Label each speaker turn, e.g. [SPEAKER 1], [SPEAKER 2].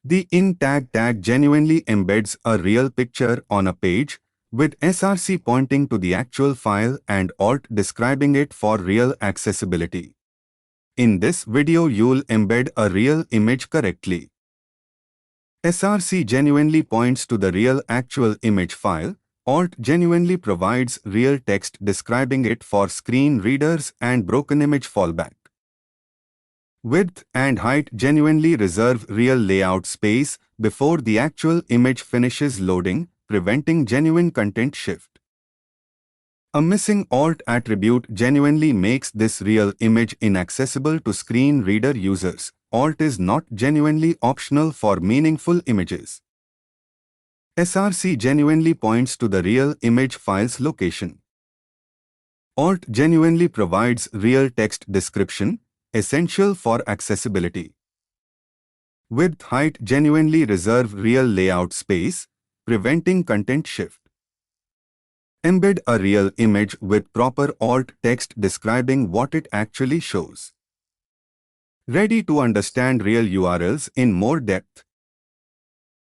[SPEAKER 1] The in tag genuinely embeds a real picture on a page, with src pointing to the actual file and alt describing it for real accessibility. In this video you'll embed a real image correctly. src genuinely points to the real actual image file. Alt genuinely provides real text describing it for screen readers and broken image fallback. Width and height genuinely reserve real layout space before the actual image finishes loading, preventing genuine content shift. A missing alt attribute genuinely makes this real image inaccessible to screen reader users. Alt is not genuinely optional for meaningful images. src genuinely points to the real image file's location. Alt genuinely provides real text description, essential for accessibility. Width height genuinely reserve real layout space, preventing content shift. Embed a real image with proper alt text describing what it actually shows. Ready to understand real URLs in more depth?